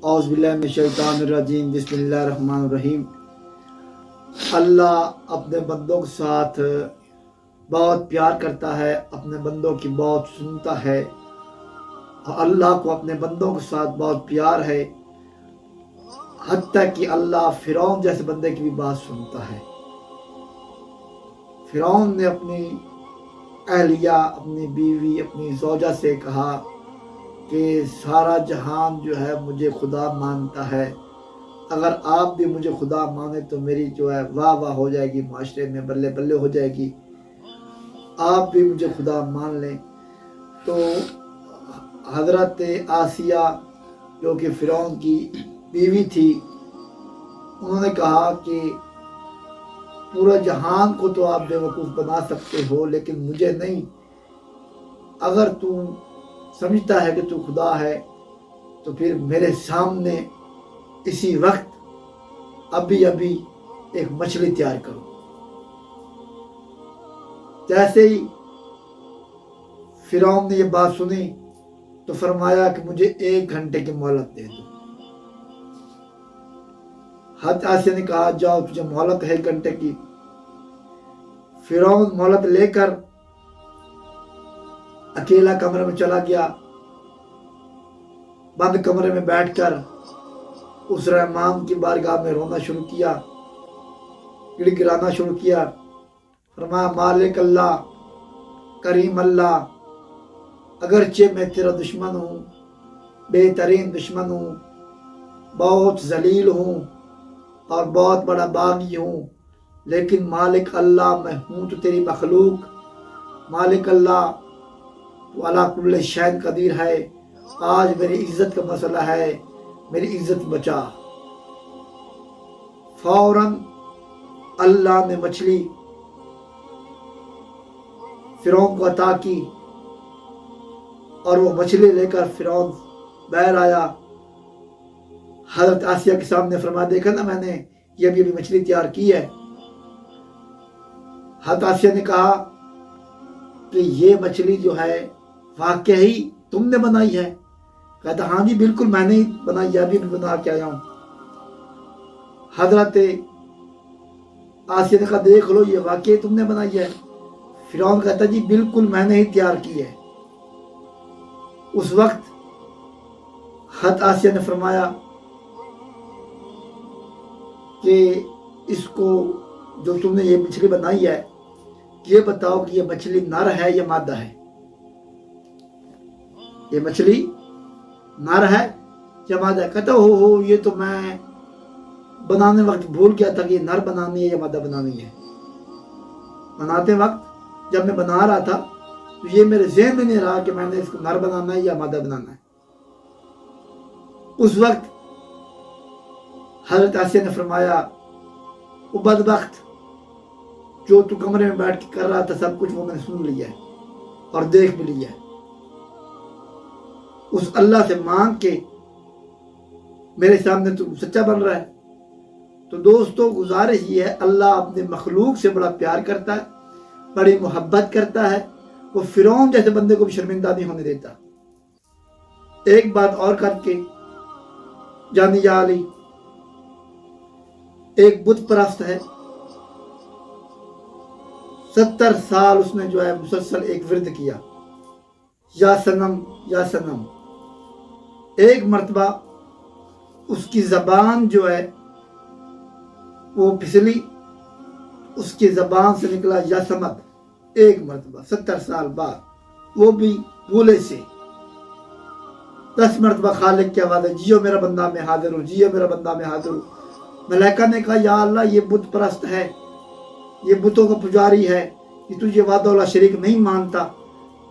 اعوذ باللہ من الشیطان الرجیم، بسم اللہ الرحمن الرحیم۔ اللہ اپنے بندوں کے ساتھ بہت پیار کرتا ہے، اپنے بندوں کی بہت سنتا ہے۔ اللہ کو اپنے بندوں کے ساتھ بہت پیار ہے، حتیٰ کہ اللہ فرعون جیسے بندے کی بھی بات سنتا ہے۔ فرعون نے اپنی اہلیہ، اپنی بیوی، اپنی زوجہ سے کہا کہ سارا جہان جو ہے مجھے خدا مانتا ہے، اگر آپ بھی مجھے خدا مانے تو میری جو ہے واہ واہ ہو جائے گی، معاشرے میں بلے بلے ہو جائے گی، آپ بھی مجھے خدا مان لیں۔ تو حضرت آسیہ جو کہ فرعون کی بیوی تھی، انہوں نے کہا کہ پورا جہان کو تو آپ بے وقوف بنا سکتے ہو لیکن مجھے نہیں۔ اگر تو سمجھتا ہے کہ تو خدا ہے تو پھر میرے سامنے اسی وقت ابھی ایک مچھلی تیار کرو۔ جیسے ہی فرعون نے یہ بات سنی تو فرمایا کہ مجھے 1 گھنٹے کی مہلت دے دو۔ حضرت آسیہ نے کہا جاؤ، تجھے مہلت ہے 1 گھنٹے کی۔ فرعون مہلت لے کر اکیلا کمرے میں چلا گیا، بند کمرے میں بیٹھ کر اس رحمان کی بارگاہ میں رونا شروع کیا، گڑ گڑانا شروع کیا۔ فرمایا مالک اللہ، کریم اللہ، اگرچہ میں تیرا دشمن ہوں، بہترین دشمن ہوں، بہت ذلیل ہوں اور بہت بڑا باغی ہوں، لیکن مالک اللہ میں ہوں تو تیری مخلوق۔ مالک اللہ تو علی کل شیء قدیر ہے، آج میری عزت کا مسئلہ ہے، میری عزت بچا۔ فوراً اللہ نے مچھلی فرعون کو عطا کی اور وہ مچھلی لے کر فرعون باہر آیا۔ حضرت آسیہ کے سامنے فرمایا دیکھا نا میں نے یہ ابھی مچھلی تیار کی ہے۔ حضرت آسیہ نے کہا کہ یہ مچھلی جو ہے واقعی تم نے بنائی ہے؟ کہتا ہاں جی بالکل میں نے بنائی ہے، ابھی بھی بنا کے آیا ہوں۔ حضرت آسیہ نے کہا دیکھ لو یہ واقعی تم نے بنائی ہے؟ فرعون کہتا جی بالکل میں نے ہی تیار کی ہے۔ اس وقت حضرت آسیہ نے فرمایا کہ اس کو جو تم نے یہ مچھلی بنائی ہے، یہ بتاؤ کہ یہ مچھلی نر ہے یا مادہ ہے؟ یہ مچھلی نر ہے یا مادہ ہے؟ کہتا ہو یہ تو میں بنانے وقت بھول گیا تھا کہ یہ نر بنانی ہے یا مادہ بنانی ہے۔ بناتے وقت جب میں بنا رہا تھا تو یہ میرے ذہن میں نہیں رہا کہ میں نے اس کو نر بنانا ہے یا مادہ بنانا ہے۔ اس وقت حضرت آسیہ نے فرمایا وہ بدبخت، جو تو کمرے میں بیٹھ کے کر رہا تھا سب کچھ وہ میں نے سن لیا ہے اور دیکھ بھی لیا ہے۔ اس اللہ سے مانگ کے میرے سامنے تو سچا بن رہا ہے۔ تو دوستو گزارش یہ ہے، اللہ اپنے مخلوق سے بڑا پیار کرتا ہے، بڑی محبت کرتا ہے، وہ فرعون جیسے بندے کو بھی شرمندہ نہیں ہونے دیتا۔ ایک بات اور کر کے جانی جا علی ایک بت پرست ہے، 70 سال اس نے جو ہے مسلسل ایک ورد کیا، یا صنم یا صنم۔ ایک مرتبہ اس کی زبان جو ہے وہ پھسلی، اس کی زبان سے نکلا یا سمت۔ ایک مرتبہ 70 سال بعد، وہ بھی بھولے سے 10 مرتبہ خالق کی آواز ہے جیو میرا بندہ میں حاضر ہوں، جیو میرا بندہ میں حاضر ہوں۔ ملائکہ نے کہا یا اللہ یہ بت پرست ہے، یہ بتوں کا پجاری ہے، یہ تجھے وحدہ لا شریک نہیں مانتا۔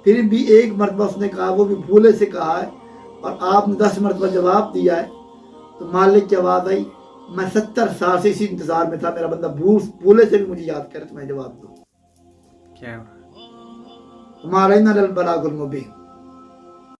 پھر بھی ایک مرتبہ اس نے کہا، وہ بھی بھولے سے کہا ہے، اور آپ نے 10 مرتبہ جواب دیا ہے۔ تو مالک کی آواز آئی میں 70 سال سے اسی انتظار میں تھا، میرا بندہ بھولے سے بھی مجھے یاد کرے تو میں جواب دوں۔ کیا ہمارا البلاغ المبین۔